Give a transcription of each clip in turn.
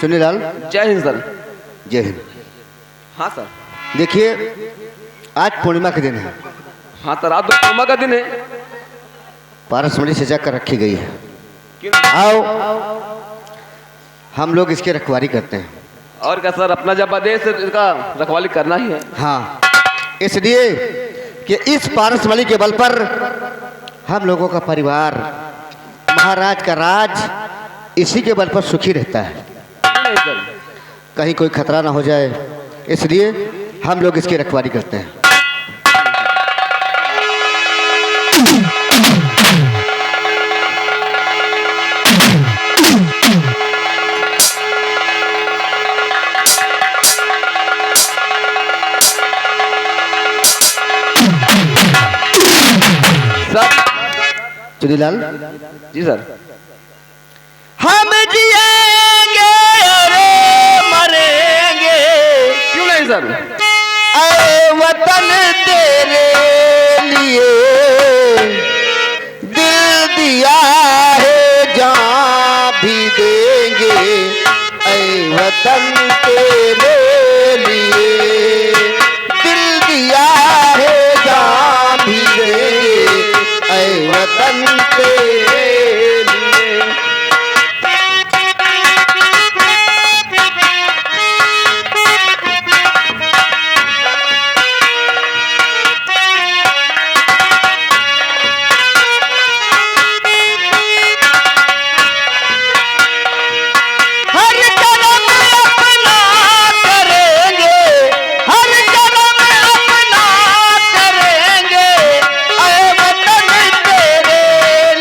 चुन्नीलाल, जय हिंद सर। जय हिंद। हाँ सर। देखिए, आज पूर्णिमा के दिन है। हाँ सर, आज तो पूर्णिमा का दिन है। पारसमणि सजा कर रखी गई है। क्यों? आओ हम लोग इसकी रखवाली करते हैं। और क्या सर, अपना जब आदेश है इसका रखवाली करना ही है। हाँ, इसलिए कि इस पारसमणि के बल पर हम लोगों का परिवार, महाराज का राज इसी के बल पर सुखी रहता है। नहीं सर, कहीं कोई खतरा ना हो जाए, इसलिए हम लोग इसकी रखवाली करते हैं। सर। चुन्नीलाल जी सर। हम जिएंगे और मरेंगे, क्यों नहीं सर? ऐ वतन तेरे लिए दिल दिया है, जान भी देंगे। ऐ वतन तेरे लिए दिल दिया है, जान भी देंगे। ऐ वतन तेरे लिए। हर कदम अपना करेंगे, हर कदम अपना करेंगे। ऐ वतन तेरे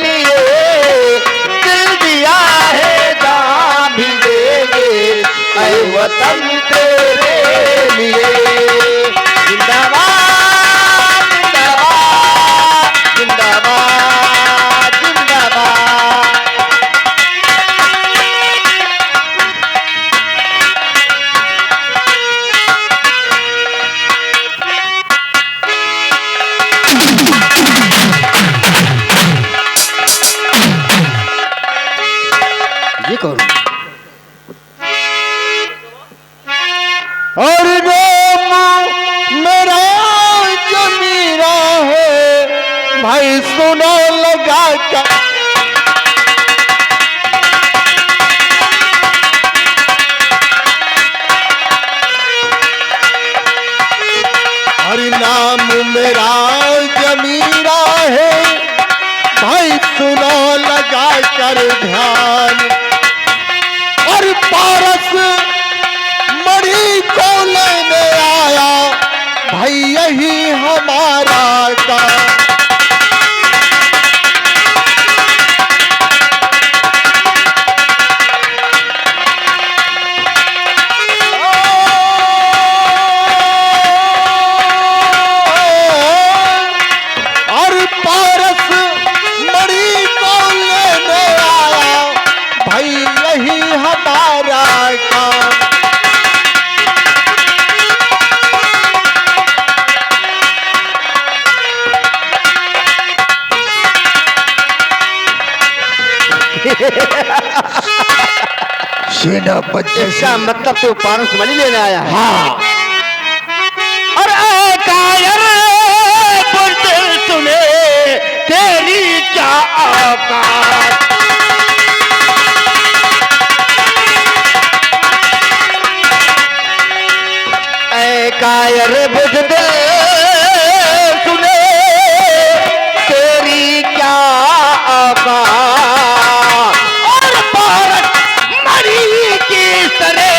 लिए दिल दिया है, जान भी देंगे। ऐ वतन तेरे लिए जिंदाबाद जिंदाबाद जिंदाबाद जिंदाबाद। ये कौन? और मेरा जमीरा है भाई, सुनो लगा कर। हरि नाम मेरा जमीरा है भाई, सुनो लगा कर ध्यान। और पारस मणि को लेने आया भाई, यही हमारा काम। और पारस मणि को लेने आया भाई, यही हमारा काम। सेनापति का मतलब तो पारसमणि लेने आया है। हाँ। और ऐ कायर बुलबुल सुने तेरी क्या औकात। ऐ कायर बुलबुल सुने तेरी क्या औकात। और पारस मणि की तरह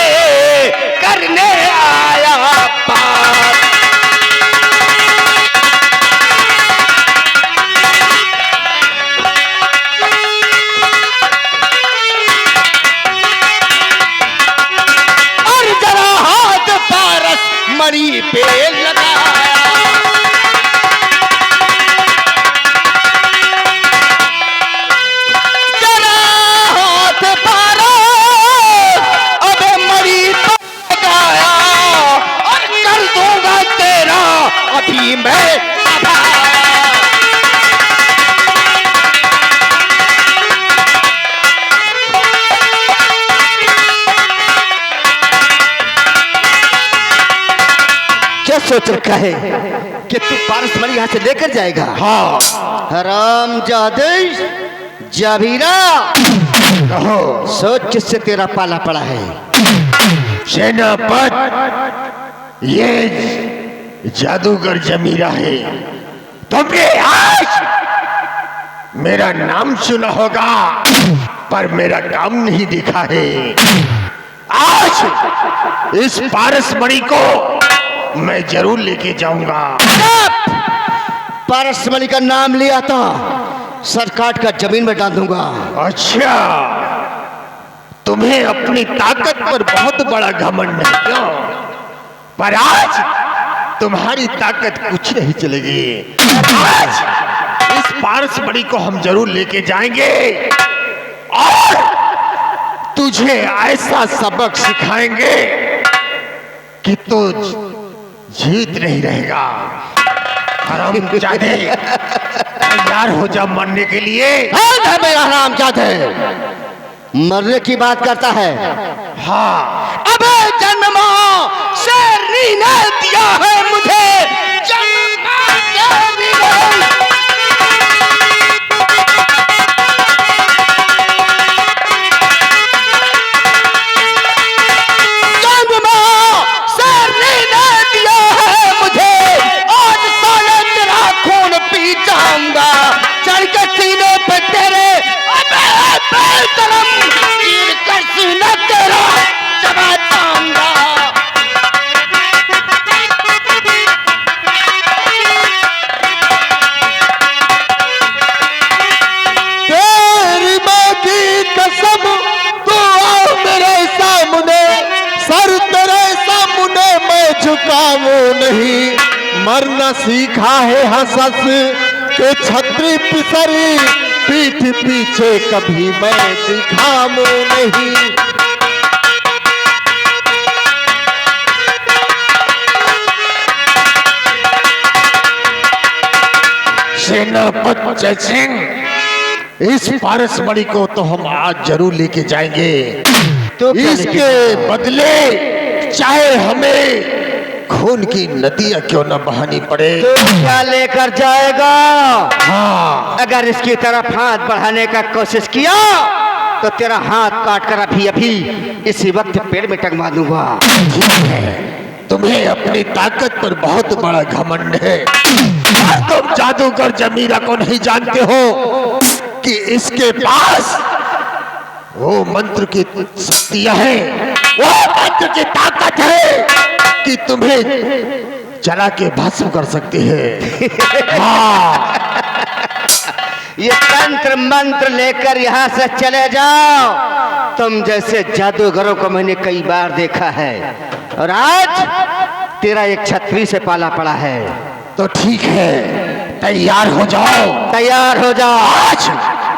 करने आया पार। और जरा हाथ पारस मणि पे लगाया। जरा हाथ पारस अब मणि पे लगाया। और कर दूंगा तेरा अभी क्या सोच रखा है कि तू पारसमणि यहाँ से लेकर जाएगा? हाँ हरामजादे जबीरा, कहो। सोच किससे तेरा पाला पड़ा है। सेनापत, ये जादूगर जमीरा है। तुमने आज मेरा नाम सुना होगा पर मेरा काम नहीं देखा है। आज इस पारसमणि को मैं जरूर लेके जाऊंगा। पारसमणि का नाम लिया था, सर काट कर जमीन में डाल दूंगा। अच्छा, तुम्हें अपनी ताकत पर बहुत बड़ा घमंड है क्यों? पर आज तुम्हारी ताकत कुछ नहीं चलेगी। आज इस पारसमणि को हम जरूर लेके जाएंगे और तुझे ऐसा सबक सिखाएंगे कि तू जीत नहीं रहेगा। हरामजादे, तैयार हो जा मरने के लिए। मेरा हरामजादे मरने की बात करता है। हाँ, अबे जन्मा शेरनी ने दिया है मुझे, जन्मा शेरनी ने। जन्मा शेरनी ने दिया है मुझे, आज साले तेरा खून पी जाऊंगा, चढ़ के सीने पे तेरे बेलकलम चीर कर सीना तेरा चबा जाऊंगा। तेरी माँ की कसम, तू आओ मेरे सामने, सर तेरे सामने मैं झुकाऊं नहीं। मरना सीखा है हंस हंस के छतरी पिसरी, पीठ पीछे कभी मैं दिखाऊं नहीं। सेनापति जय सिंह, इस पारसमणि को तो हम आज जरूर लेके जाएंगे। तो क्या इसके बदले चाहे हमें खून की नदियां क्यों न बहानी पड़े। तो क्या लेकर जाएगा? हाँ, अगर इसकी तरफ हाथ बढ़ाने का कोशिश किया तो तेरा हाथ काट कर अभी अभी इसी वक्त पेड़ में टंगवा दूंगा। ठीक है, तुम्हें अपनी ताकत पर बहुत बड़ा घमंड है। तुम जादूगर जमीरा को नहीं जानते हो कि इसके पास वो मंत्र की शक्तियां हैं, वो मंत्र की ताकत है कि तुम्हें जला के भस्म कर सकती है। हाँ, ये तंत्र मंत्र लेकर यहाँ से चले जाओ। तुम जैसे जादूगरों को मैंने कई बार देखा है और आज तेरा एक छतरी से पाला पड़ा है। तो ठीक है, तैयार हो जाओ। तैयार हो जाओ। आज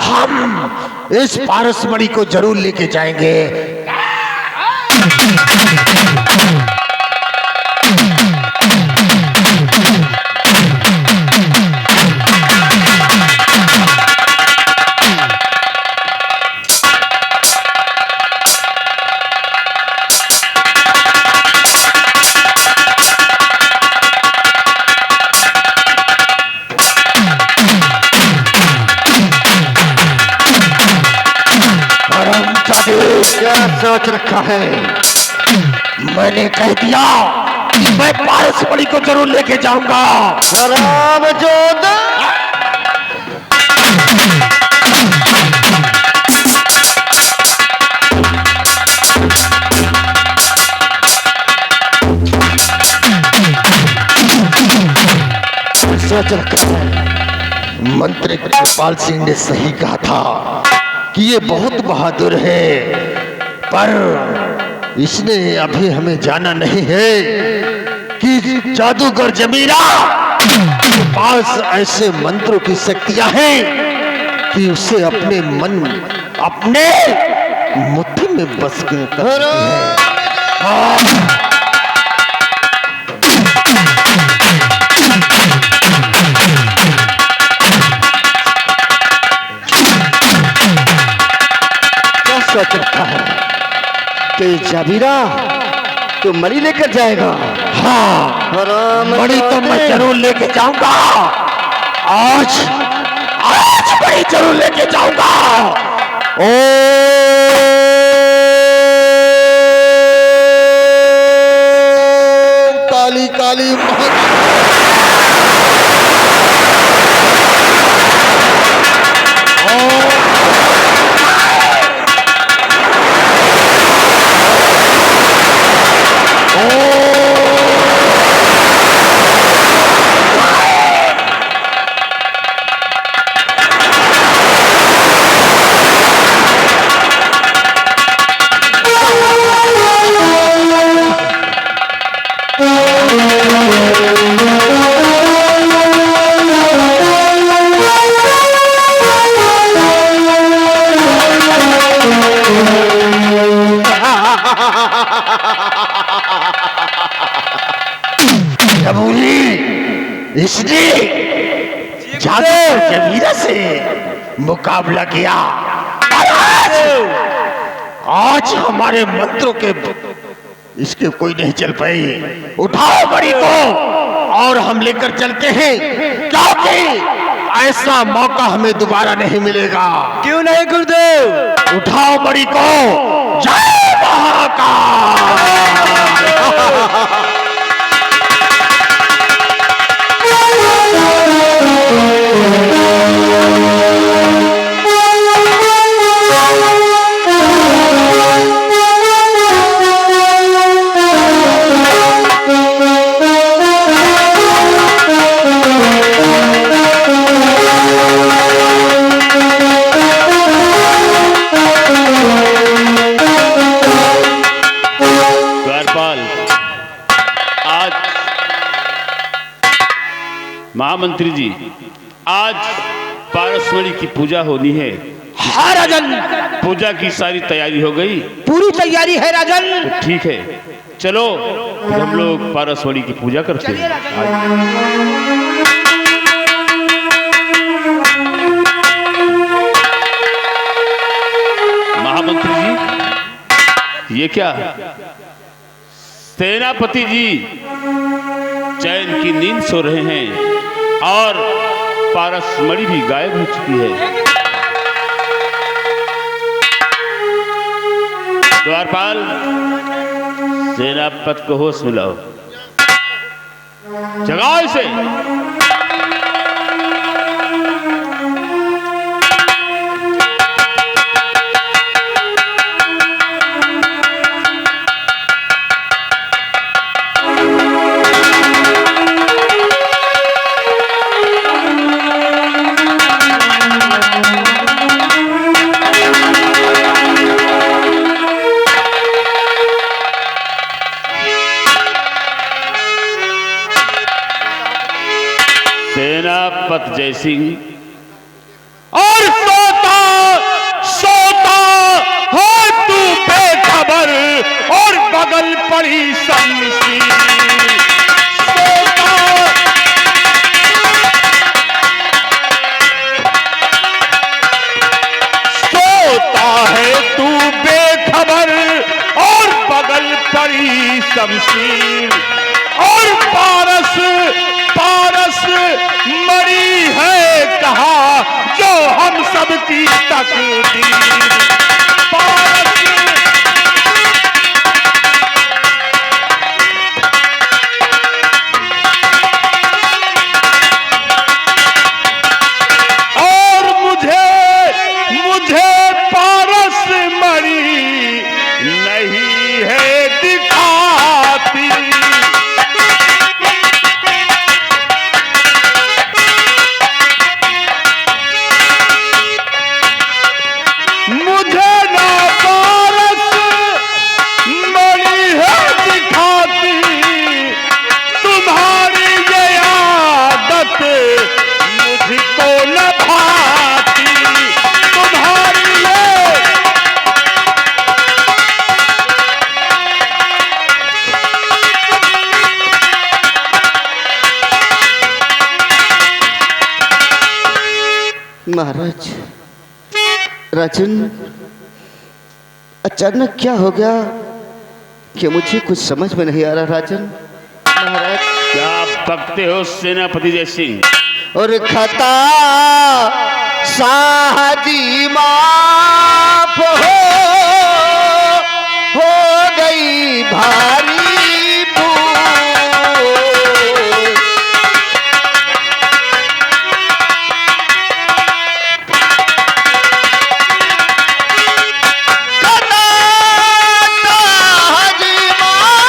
हम इस पारसमणि को जरूर लेके जाएंगे। क्या सोच रखा है? मैंने कह दिया कि मैं पारसमणि को जरूर लेके जाऊंगा। हरामजादा, सोच रखा है। मंत्री कृपाल सिंह ने सही कहा था कि ये बहुत बहादुर है, पर इसने अभी हमें जाना नहीं है कि जादूगर जमीरा के पास ऐसे मंत्रों की शक्तियां हैं कि उसे अपने मन, अपने मुट्ठी में बस कर सकती है। हाँ। सोच रखा है कि जबीरा तू मरी लेकर जाएगा? हाँ, बड़ी तो मैं जरूर लेके जाऊंगा। आज आज बड़ी जरूर लेके जाऊंगा। ओ काली काली इसने जादू जमीरा से मुकाबला किया। आज हमारे मंत्रों के इसके कोई नहीं चल पाई। उठाओ बड़ी को और हम लेकर चलते हैं, क्योंकि ऐसा मौका हमें दोबारा नहीं मिलेगा। क्यों नहीं गुरुदेव? उठाओ बड़ी को। जय महाकाल। महामंत्री जी, आज पारसमणि की पूजा होनी है। हाँ राजन, पूजा की सारी तैयारी हो गई? पूरी तैयारी है राजन। तो ठीक है, चलो फिर हम लोग पारसमणि की पूजा करते हैं। महामंत्री जी, ये क्या? सेनापति जी चैन की नींद सो रहे हैं और पारसमणि भी गायब हो चुकी है। द्वारपाल, सेनापति को होश मिलाओ, जगाओ इसे। सेनापति जयसिंह और सोता सोता हो तू बेखबर और बगल पड़ी शमशी। सोता है तू बेखबर और बगल पड़ी शमशीर। और पारस पारस मरी है कहा जो हम सब की तकदीर। पारस और मुझे मुझे पारस मरी नहीं है दिखाती। महाराज, राजन अचानक क्या हो गया कि मुझे कुछ समझ में नहीं आ रहा। राजन महाराज, सकते हो सेनापति जय सिंह। और खता साहजी माफ हो गई भारी भूल। खता साहजी माफ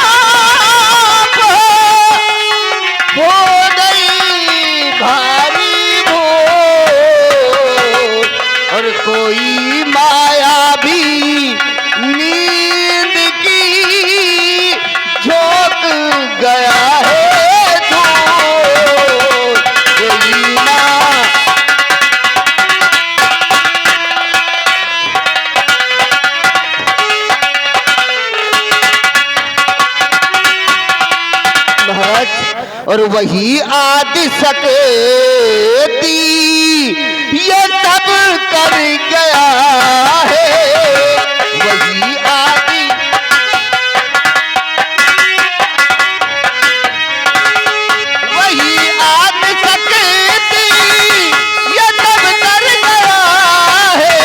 हो गई भारी भूल। और कोई माया भी नींद की झोंक गया है दूर। कोई महाराज और वही आदि सकेती ये सब कर गया है। वही आदि वही आदि सकेती ये सब कर गया है।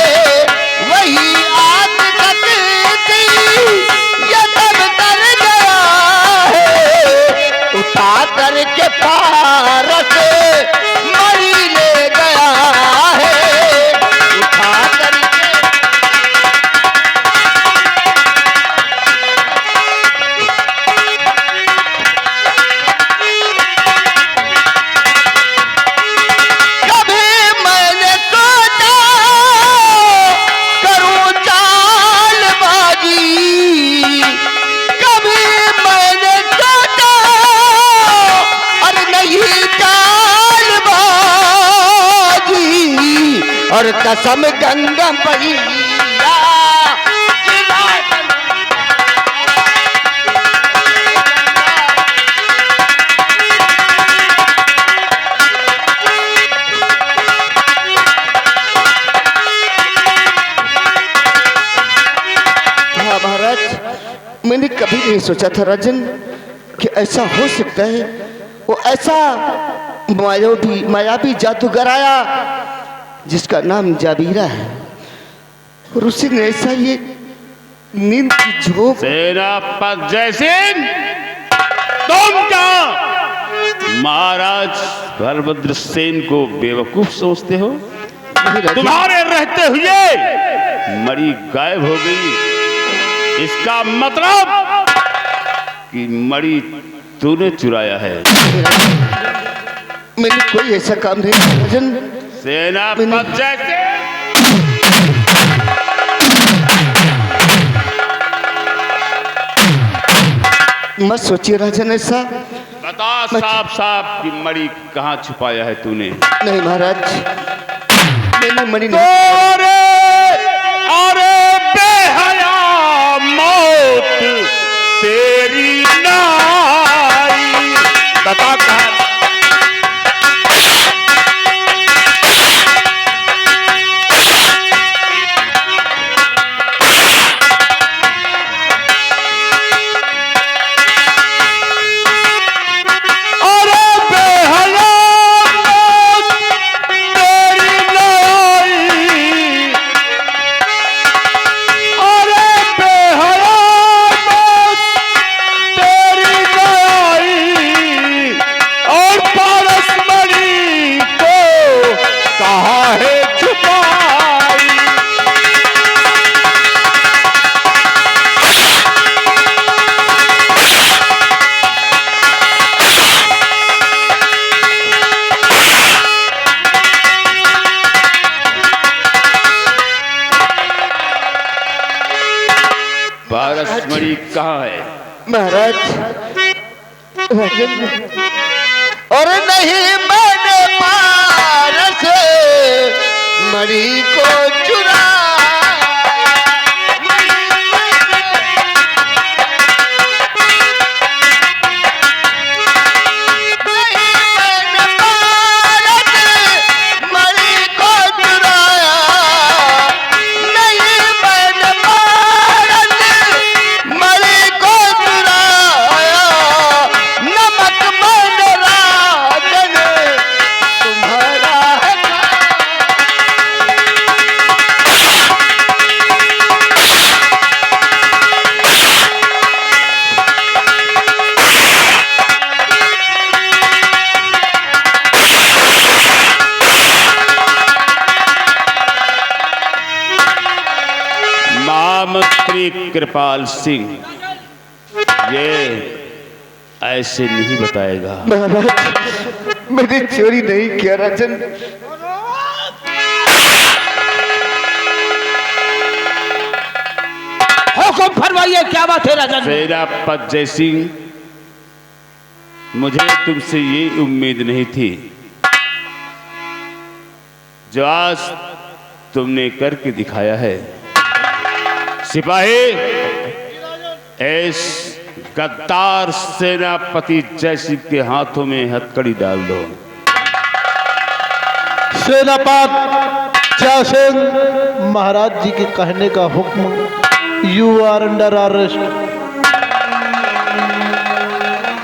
वही आदि सकेती ये सब कर गया है। उठा करके पारस मरी ले गया है। उठा करके कभी मैंने सोचा करूं चालबाजी। कभी मैंने सोचा अरे नहीं चालबाजी। और कसम गंगा मैया महाराज मैंने कभी नहीं सोचा था राजन कि ऐसा हो सकता है। वो ऐसा मायावी जादूगर आया जिसका नाम जाबीरा है और उसी ने ऐसा ये नींद की झोंक। सेनापति जय सिंह, तुम क्या महाराज बलभद्र सेन को बेवकूफ समझते हो? नहीं राजन, तुम्हारे रहते हुए मणि गायब हो गई। इसका मतलब कि मणि तूने चुराया है। मैंने कोई ऐसा काम नहीं किया राजन। सेनापति जय सिंह, मत सोचिए राजन ऐसा। बता साफ साफ कि मणि कहाँ छुपाया है तूने? नहीं महाराज मैंने मणि नहीं। अरे अरे बेहया मौत तेरी नाई। बता कहाँ? पारसमणि कहाँ है? महाराज राजन और नहीं मैंने पारस मणि को चुरा। श्री कृपाल सिंह ये ऐसे नहीं बताएगा। महाराज मैंने चोरी नहीं किया राजन। हुक्म फरमाइए, क्या बात है राजन? सेनापत जय सिंह, मुझे तुमसे ये उम्मीद नहीं थी जो आज तुमने करके दिखाया है। सिपाही, इस गद्दार सेनापति जय सिंह के हाथों में हथकड़ी डाल दो। सेनापति जय सिंह, महाराज जी के कहने का हुक्म। You are under arrest.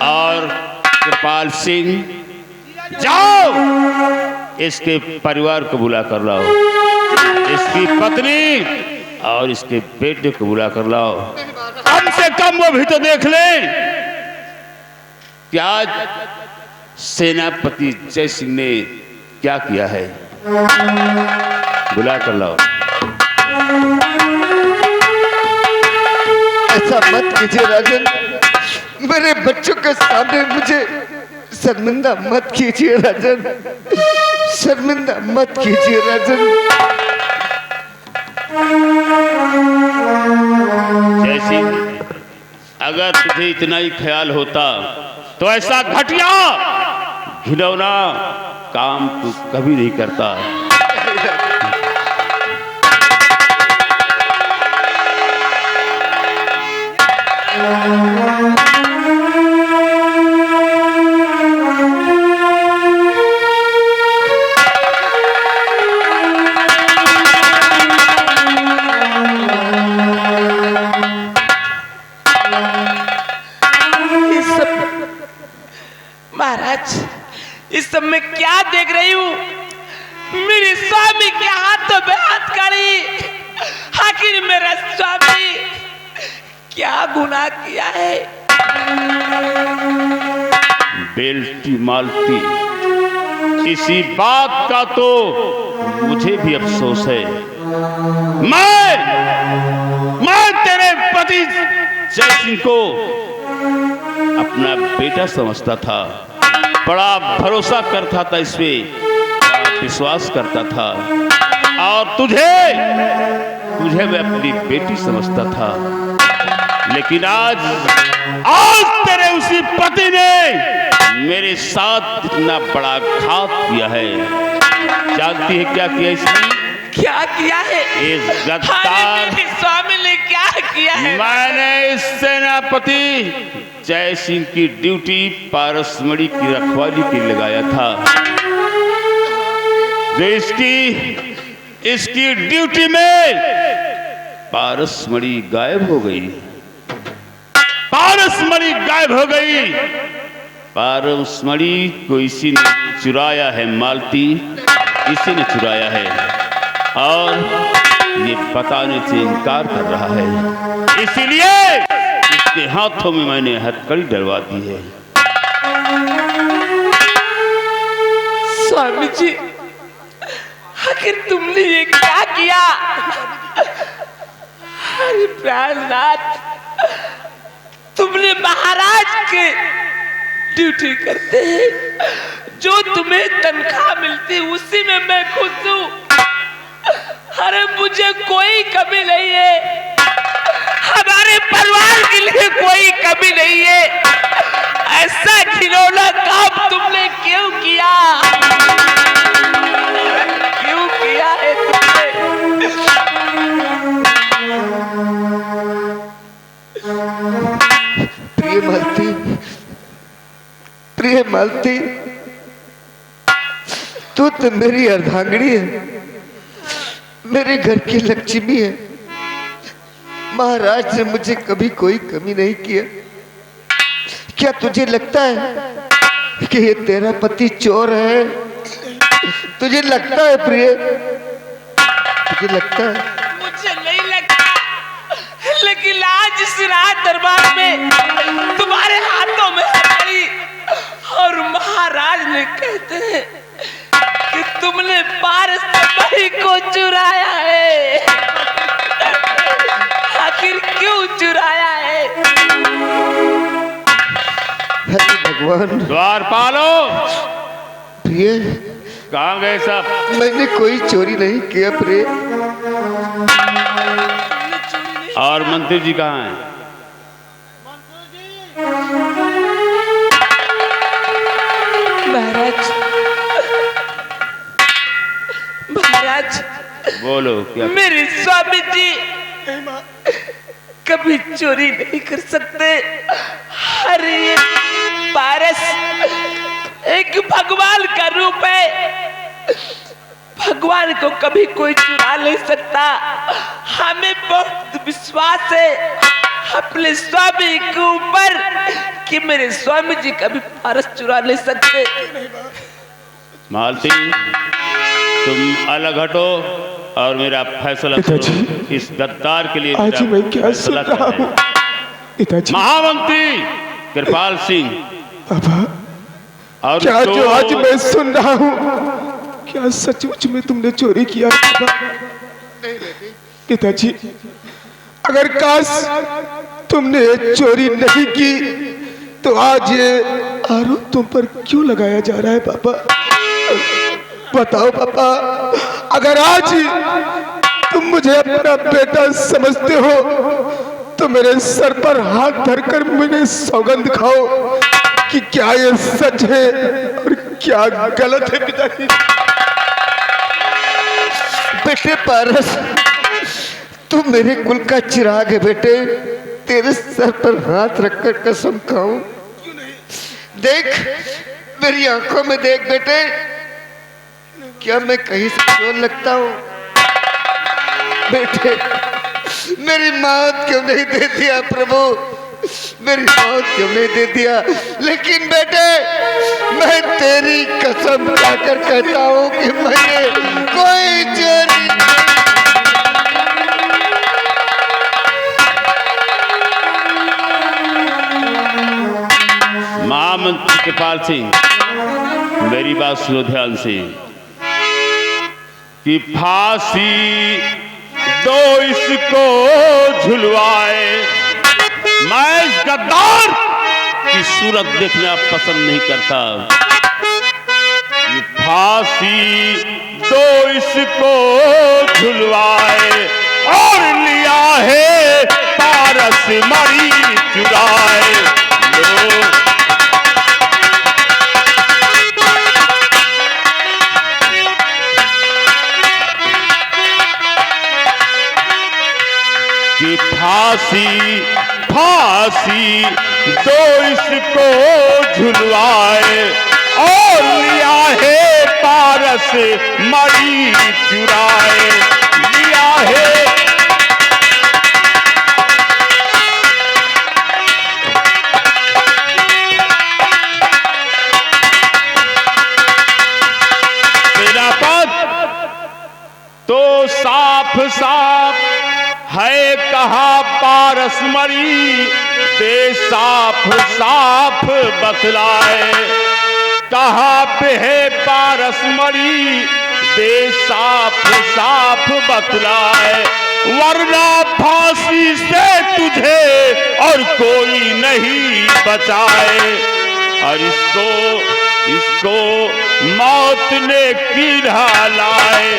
और कृपाल सिंह, जाओ इसके परिवार को बुला कर लाओ, इसकी पत्नी और इसके बेटे को बुला कर लाओ। कम से कम वो भी तो देख लें कि आज सेनापति जय सिंह ने क्या किया है। बुला कर लाओ। ऐसा मत कीजिए राजन, मेरे बच्चों के सामने मुझे शर्मिंदा मत कीजिए राजन, शर्मिंदा मत कीजिए राजन। जय सिंह, अगर तुझे इतना ही ख्याल होता तो ऐसा घटिया घिनौना काम तू कभी नहीं करता। महाराज, इस सब में क्या देख रही हूँ? मेरे स्वामी के हाथों में हथकड़ी। आखिर मेरा स्वामी क्या गुनाह किया है? बेल्टी मालती, इसी बात का तो मुझे भी अफसोस है। मैं तेरे पति जय सिंह को अपना बेटा समझता था, बड़ा भरोसा करता था, इसमें विश्वास करता था, और तुझे मैं अपनी बेटी समझता था। लेकिन आज तेरे उसी पति ने मेरे साथ इतना बड़ा घात किया है। जानती है क्या किया इसने? क्या किया है? इस गद्दार स्वामी ने क्या किया है? मैंने इस सेनापति जय सिंह की ड्यूटी पारसमणि की रखवाली के लिए लगाया था। जो इसकी ड्यूटी में पारसमणि गायब हो गई। पारसमणि गायब हो गई। पारसमणि को इसी ने चुराया है मालती, इसी ने चुराया है, और ये बताने से इनकार कर रहा है। इसीलिए इसके हाथों में मैंने हथकड़ी डलवा दी है। स्वामी जी, आखिर तुमने ये क्या किया? अरे प्राणनाथ, तुमने महाराज के ड्यूटी करते हैं, जो तुम्हें तनख्वाह मिलती उसी में मैं खुश हूँ। अरे मुझे कोई कमी नहीं है, हमारे परिवार के लिए कोई कमी नहीं है। ऐसा घिनौना काम तुमने क्यों किया? क्यों किया है तुमने? प्रिय मालती, प्रिय मालती, तू तो मेरी अर्धांगिनी है, मेरे घर की लक्ष्मी है। महाराज ने मुझे कभी कोई कमी नहीं किया। क्या तुझे लगता है कि ये तेरा पति चोर है? तुझे लगता है प्रिय? तुझे लगता है? मुझे नहीं लगता, लेकिन आज इस राज दरबार में तुम्हारे हाथों में हथकड़ी और महाराज ने कहते हैं कि तुमने पारसमणि को चुराया है। आखिर चुराया है? अरे भगवान द्वारपालो, प्रिय, कहाँ गए सब? मैंने कोई चोरी नहीं किया प्रिय। और मंत्री जी कहाँ हैं? महाराज, महाराज, बोलो क्या? मेरे स्वामी जी कभी चोरी नहीं कर सकते। अरे ये पारस एक भगवान का रूप है, भगवान को कभी कोई चुरा नहीं सकता। हमें बहुत विश्वास है अपने स्वामी के ऊपर कि मेरे स्वामी जी कभी पारस चुरा नहीं सकते। मालती, तुम अलग हटो और मेरा फैसला करो। इस गद्दार के लिए आज मैं क्या सुन फैसला रहा करना हूँ? है। पिताजी, महामंत्री कृपाल सिंह, बाबा, और क्या तो- जो आज मैं सुन रहा हूँ, क्या सचमुच में तुमने चोरी किया? बाबा, पिताजी, अगर काश तुमने चोरी नहीं की तो आज ये आरोप तुम पर क्यों लगाया जा रहा है? बाबा बताओ बाबा, अगर आज तुम मुझे अपना बेटा समझते हो तो मेरे सर पर हाथ धरकर मुझे सौगंध खाओ कि क्या ये सच है और क्या गलत है। पिताजी, बेटे पारस, तू मेरे कुल का चिराग है बेटे। तेरे सर पर हाथ रखकर कसम खाऊं? देख, मेरी आंखों में देख बेटे, क्या मैं कहीं से चोर लगता हूं? बेटे, मेरी मौत क्यों नहीं दे दिया प्रभु, मेरी मौत क्यों नहीं दे दिया? लेकिन बेटे, मैं तेरी कसम खाकर कहता हूं कि मैंने कोई चोरी महामंत्री कृपाल सिंह, मेरी बात सुनो ध्यान से कि फांसी दो इसको झुलवाए। मैं इस गद्दार की सूरत देखना पसंद नहीं करता। कि फांसी दो इसको झुलवाए और लिया है पारस मरी चुराए। लो कि फांसी फांसी दो इसको झुलवाए और लिया है पारस मरी चुराए। लिया है तेरा पद तो साफ साफ है, कहा पारस मरी दे साफ साफ बतलाए। कहा पे है पारस मरी दे साफ साफ बतलाए। वरना फांसी से तुझे और कोई नहीं बचाए। और इसको मौत ने कीड़ा लाए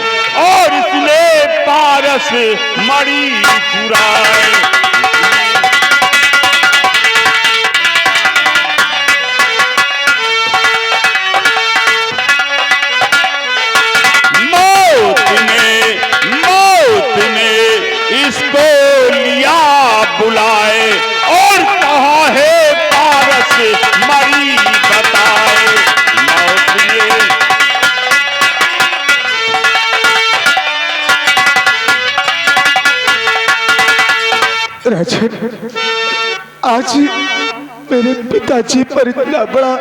और इसने पारस मरी चुराए। मौत ने इसको लिया बुलाए और कहा है पारस मरी बताए। मौत ने राजन, आज मेरे पिताजी पर इतना बड़ा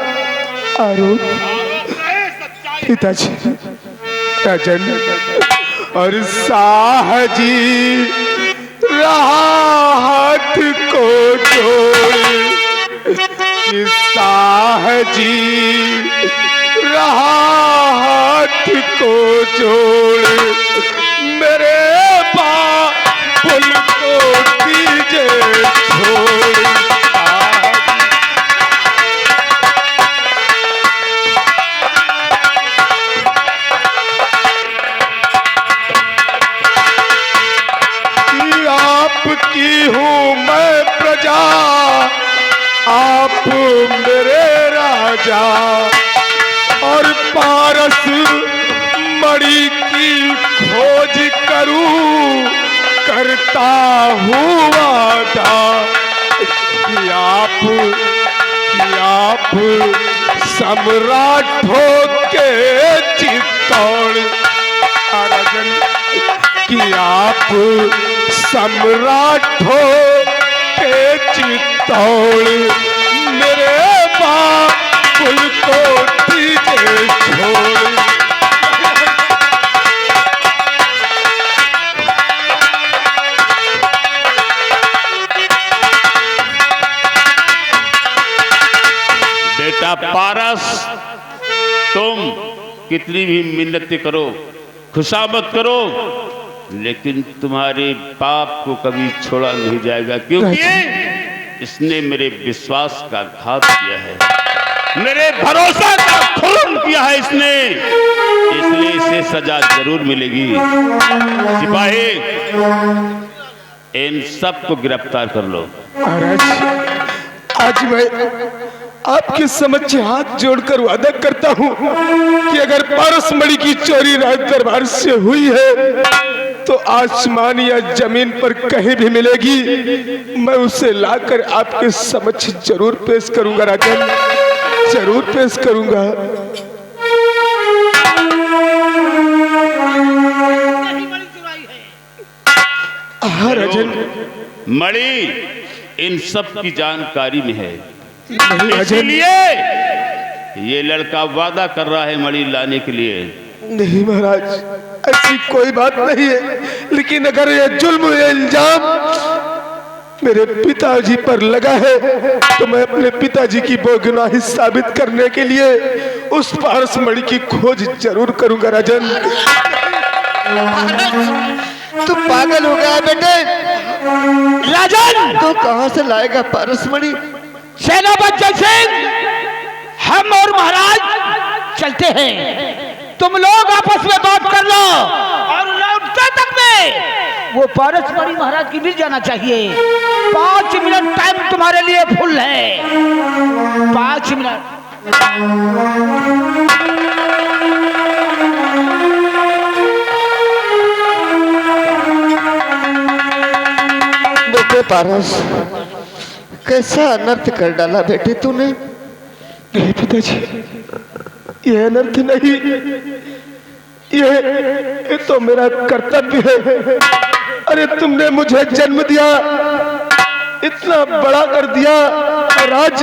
आरोप। पिताजी, राजन और साहजी रहा हाथ को जोड़। साहजी रहा हाथ को जोड़। मेरे बाबुल को दीजिए राजा और पारस मणि की खोज करूं, करता हूँ वादा कि आप सम्राटों के चित्तौड़, राजन कि आप सम्राटों के चित्तौड़ मेरे बाबुल को दीजिए छोड़। बेटा पारस, तुम कितनी भी मिन्नतें करो, खुशामद करो, लेकिन तुम्हारे बाप को कभी छोड़ा नहीं जाएगा, क्योंकि इसने मेरे विश्वास का घात किया है, मेरे भरोसा का खून किया है इसने, इसलिए इसे सजा जरूर मिलेगी। सिपाही, इन सबको गिरफ्तार कर लो। महाराज, आज मैं आपके समक्ष हाथ जोड़कर वादा करता हूँ कि अगर पारस मणि की चोरी राज दरबार से हुई है तो आसमान या जमीन पर कहीं भी मिलेगी, मैं उसे लाकर आपके समक्ष जरूर पेश करूंगा राजन, जरूर पेश करूंगा। हाँ राजन, मणि इन सब की जानकारी में है, नहीं राजन, इसलिए ये लड़का वादा कर रहा है मणि लाने के लिए। नहीं महाराज, ऐसी कोई बात नहीं है, लेकिन अगर ये जुल्म या इल्जाम मेरे पिताजी पर लगा है तो मैं अपने पिताजी की बेगुनाही साबित करने के लिए उस पारस मणि की खोज जरूर करूंगा राजन। तू पागल हो गया बेटे? राजन, तो कहां से लाएगा पारस मणि? सेनापति जय सिंह, हम और महाराज चलते हैं, तुम लोग आपस में बात कर लो और लौटते तक में वो पारस मणि महाराज की मिल जाना चाहिए। 5 मिनट टाइम तुम्हारे लिए फुल है, 5 मिनट। बेटे पारस, कैसा अनर्थ कर डाला बेटे तूने? नहीं पिताजी, यह अनर्थ नहीं, ये तो मेरा कर्तव्य है। अरे तुमने मुझे जन्म दिया, इतना बड़ा कर दिया, और आज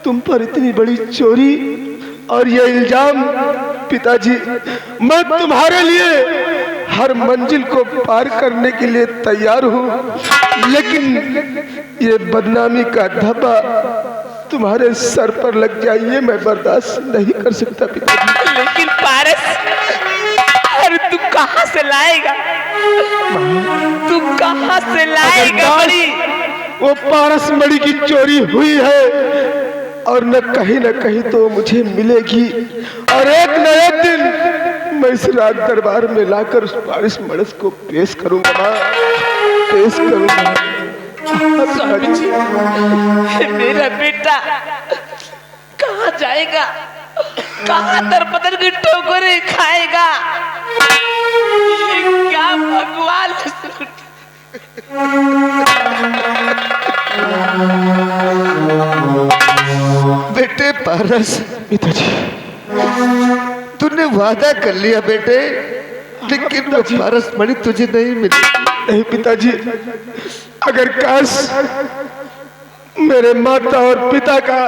तुम पर इतनी बड़ी चोरी और ये इल्जाम। पिताजी, मैं तुम्हारे लिए हर मंजिल को पार करने के लिए तैयार हूँ, लेकिन ये बदनामी का धब्बा तुम्हारे सर पर लग जाए ये मैं बर्दाश्त नहीं कर सकता पिताजी। लेकिन पारस, अरे तू कहां से लाएगा, तू कहां से लाएगा मणि? वो पारस मणि की चोरी हुई है और न कहीं तो मुझे मिलेगी, और एक न एक दिन मैं इस राज दरबार में लाकर उस पारस मणि को पेश करूंगा, मां, पेश करूंगा। मेरा बेटा कहाँ जाएगा, कहाँ दरपदर की ठोकरें खाएगा? ये क्या भगवान? बेटे पारस, पिताजी, तूने वादा कर लिया बेटे, लेकिन वो पारस मणि तुझे नहीं मिली। नहीं पिताजी, अगर काश मेरे माता और पिता का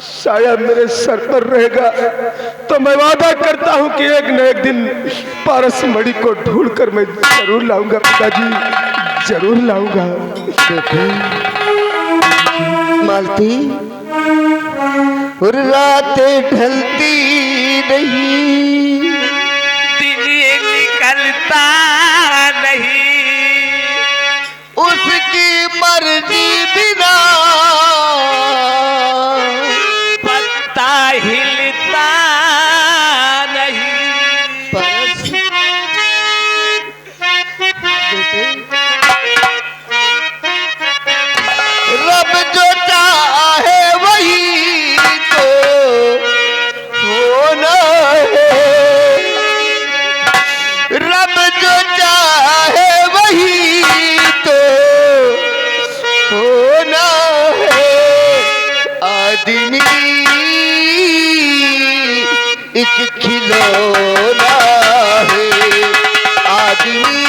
साया मेरे सर पर रहेगा तो मैं वादा करता हूं कि एक न एक दिन पारस मणि को ढूंढकर मैं जरूर लाऊंगा पिताजी, जरूर लाऊंगा। मालती, और रातें ढलती नहीं, दिन ये निकलता नहीं, उसकी मर्जी बिना पत्ता हिलता नहीं। पारस बेटे, रब जो चाहे वही एक खिलौना है आदमी